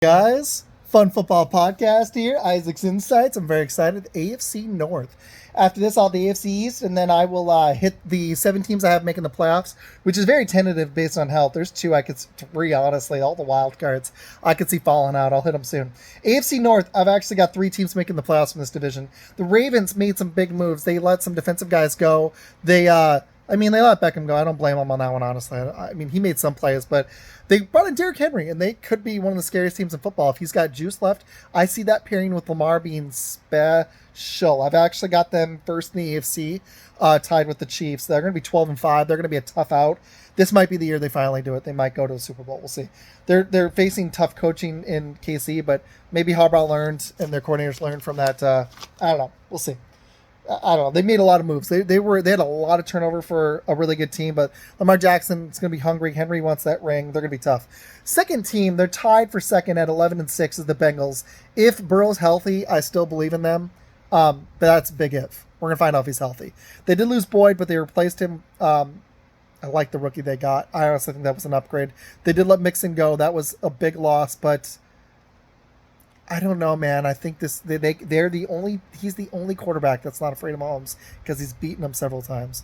Guys, Fun Football Podcast here, Isaac's Insights. I'm very excited. AFC North. After this, I'll the AFC East, and then I will hit the 7 teams I have making the playoffs, which is very tentative based on health. There's 2 3, honestly, all the wild cards I could see falling out. I'll hit them soon. AFC North, I've actually got 3 teams making the playoffs from this division. The Ravens made some big moves. They let some defensive guys go. They let Beckham go. I don't blame him on that one, honestly. He made some plays, but they brought in Derrick Henry, and they could be one of the scariest teams in football. If he's got juice left, I see that pairing with Lamar being special. I've actually got them first in the AFC, tied with the Chiefs. They're going to be 12-5. They're going to be a tough out. This might be the year they finally do it. They might go to the Super Bowl. We'll see. They're facing tough coaching in KC, but maybe Harbaugh learned and their coordinators learned from that. I don't know. We'll see. I don't know. They made a lot of moves. They had a lot of turnover for a really good team, but Lamar Jackson's going to be hungry. Henry wants that ring. They're going to be tough. Second team, they're tied for second at 11-6 is the Bengals. If Burrow's healthy, I still believe in them. But that's a big if. We're going to find out if he's healthy. They did lose Boyd, but they replaced him. I like the rookie they got. I honestly think that was an upgrade. They did let Mixon go. That was a big loss, but I don't know, man. I think he's the only quarterback that's not afraid of Mahomes because he's beaten him several times.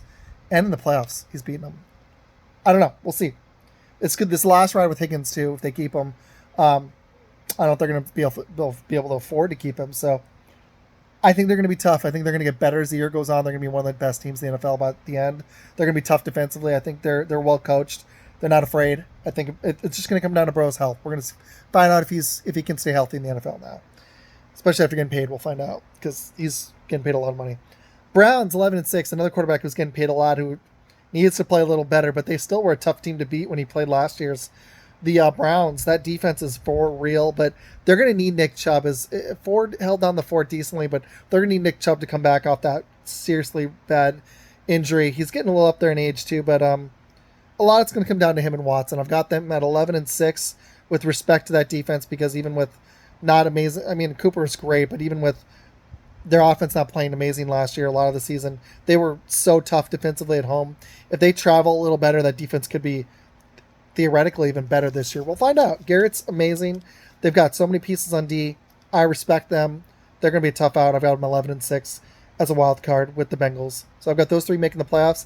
And in the playoffs, he's beaten him. I don't know. We'll see. It's good. This last ride with Higgins, too, if they keep him. I don't know if they're going to be able to afford to keep him. So I think they're going to be tough. I think they're going to get better as the year goes on. They're going to be one of the best teams in the NFL by the end. They're going to be tough defensively. I think they're well coached. They're not afraid. I think it's just going to come down to Burrow's health. We're going to find out if he can stay healthy in the NFL now. Especially after getting paid, we'll find out because he's getting paid a lot of money. Browns 11-6, another quarterback who's getting paid a lot, who needs to play a little better, but they still were a tough team to beat when he played last year's. The Browns, that defense is for real, but they're going to need Nick Chubb. Ford held down the fort decently, but they're going to need Nick Chubb to come back off that seriously bad injury. He's getting a little up there in age too, but a lot it's going to come down to him and Watson. I've got them at 11-6 with respect to that defense because even with not amazing, Cooper is great, but even with their offense not playing amazing last year, a lot of the season, they were so tough defensively at home. If they travel a little better, that defense could be theoretically even better this year. We'll find out. Garrett's amazing. They've got so many pieces on D. I respect them. They're going to be a tough out. I've got them 11-6 as a wild card with the Bengals. So I've got those 3 making the playoffs.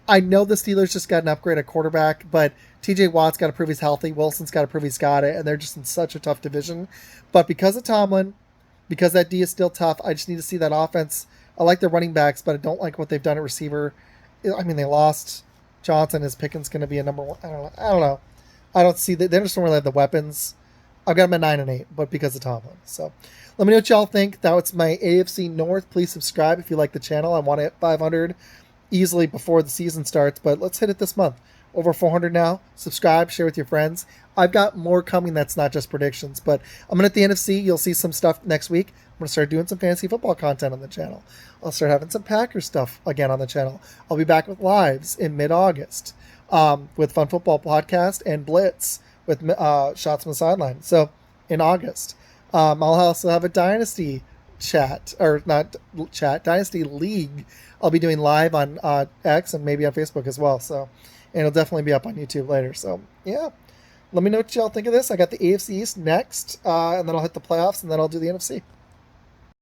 I know the Steelers just got an upgrade at quarterback, but TJ Watt's got to prove he's healthy. Wilson's got to prove he's got it, and they're just in such a tough division. But because of Tomlin, because that D is still tough, I just need to see that offense. I like their running backs, but I don't like what they've done at receiver. They lost Johnson. Is Pickens going to be a number 1? I don't know. I don't see that. They just don't really have the weapons. I've got them at 9-8, but because of Tomlin. So let me know what y'all think. That was my AFC North. Please subscribe if you like the channel. I want to hit 500 easily before the season starts, but let's hit it this month. Over 400 now. Subscribe, share with your friends. I've got more coming that's not just predictions, but I'm going to hit the NFC. You'll see some stuff next week. I'm going to start doing some fantasy football content on the channel. I'll start having some Packers stuff again on the channel. I'll be back with lives in mid-August with Fun Football Podcast and Blitz with Shots from the Sideline. So in August. I'll also have a Dynasty Dynasty League I'll be doing live on X and maybe on Facebook as well. So, and it'll definitely be up on YouTube later. So, yeah. Let me know what y'all think of this. I got the AFC East next, and then I'll hit the playoffs, and then I'll do the NFC.